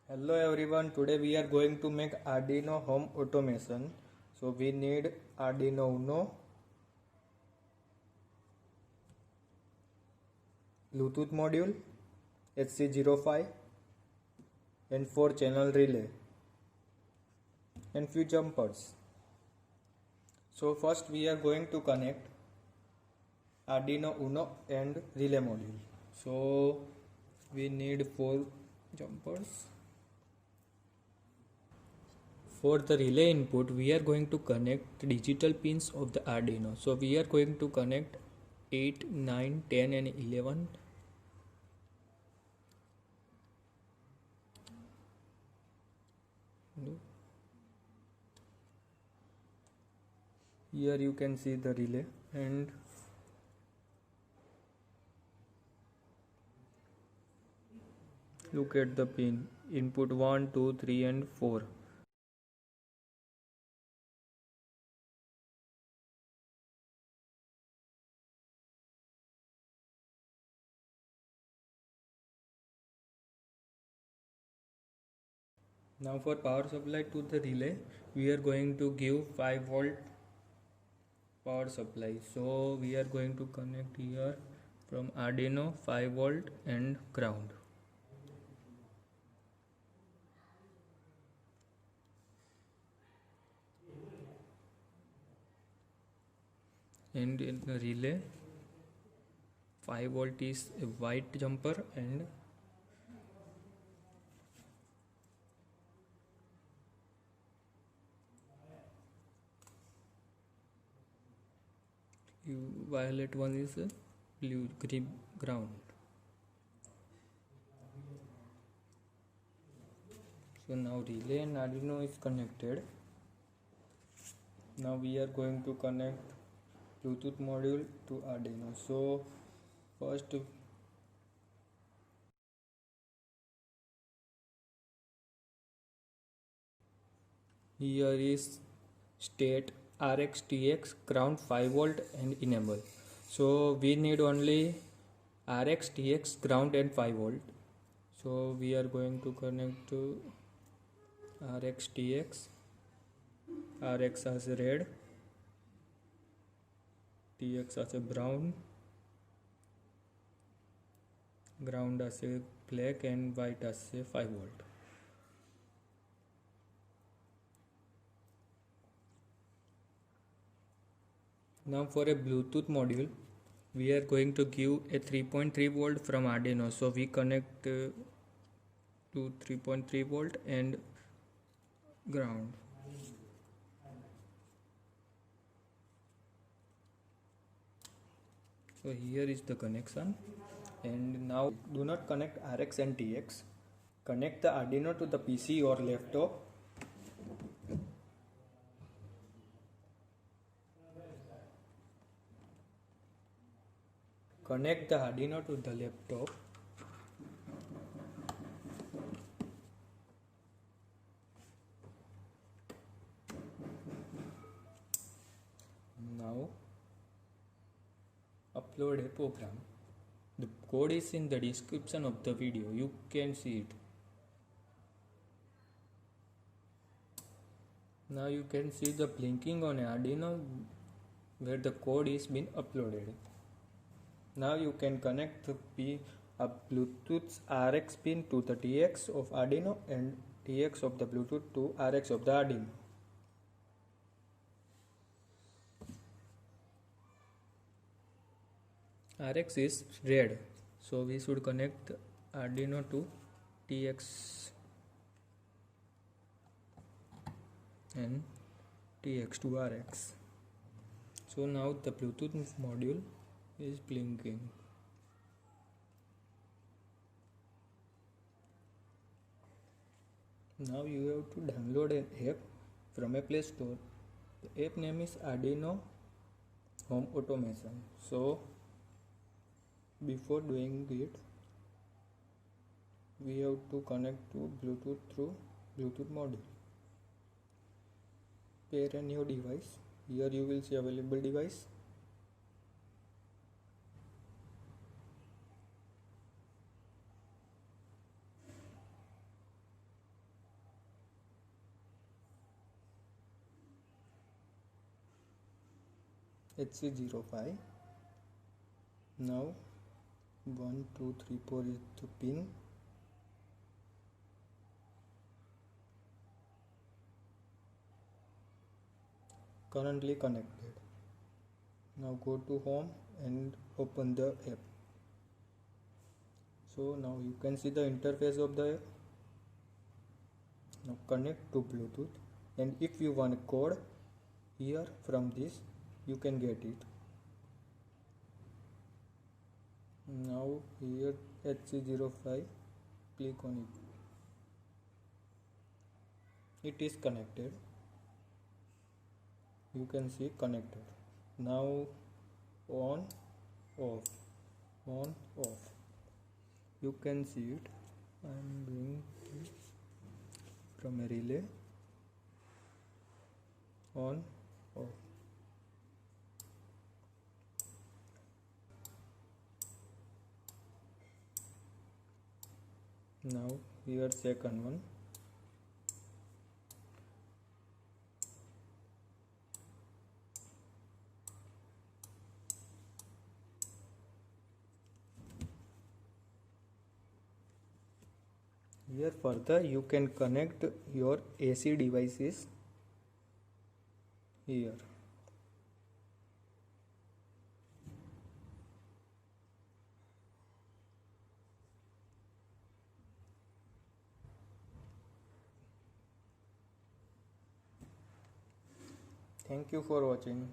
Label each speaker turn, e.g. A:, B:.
A: Hello everyone, today we are going to make Arduino home automation. So we need Arduino Uno, Bluetooth module, HC05 and 4 channel relay and few jumpers. So first we are going to connect Arduino Uno and relay module. So we need 4 jumpers. For the relay input, we are going to connect digital pins of the Arduino. So we are going to connect 8, 9, 10 and 11. Here you can see the relay and look at the pin input 1, 2, 3 and 4. Now for power supply to the relay, we are going to give 5 volt power supply. So we are going to connect here from Arduino 5 volt and ground. And in the relay 5 volt is a white jumper and violet one is a blue green ground. So now relay and Arduino is connected. Now we are going to connect Bluetooth module to Arduino. So first here is state RxTx ground 5 volt and enable. So we need only RxTx ground and 5 volt. So we are going to connect to RxTx. Rx as red, TX as a brown, ground as a black and white as a 5 volt. Now for a Bluetooth module, we are going to give a 3.3 volt from Arduino. So we connect to 3.3 volt and ground. So here is the connection, and now do not connect Rx and TX. Connect the Arduino to the PC or laptop. Connect the Arduino to the laptop. Now upload a program. The code is in the description of the video. You can see it. Now you can see the blinking on Arduino where the code is been uploaded. Now you can connect the Bluetooth RX pin to the TX of Arduino and TX of the Bluetooth to RX of the Arduino. RX is red, so we should connect Arduino to TX and TX to RX. So now the Bluetooth module is blinking. Now you have to download an app from a Play Store. The app name is Arduino Home Automation. So before doing it, we have to connect to Bluetooth through Bluetooth module. Pair a new device. Here you will see available device. HC05. Now 1 2 3 4 is the pin. Currently connected. Now go to home and open the app. So now you can see the interface of the app. Now connect to Bluetooth, and if you want a code here from this, you can get it. Now here HC05, click on it. It is connected. You can see connected. Now on off, on off. You can see it. I am doing it from a relay. On off. Now here second one. Here further you can connect your AC devices here. Thank you for watching.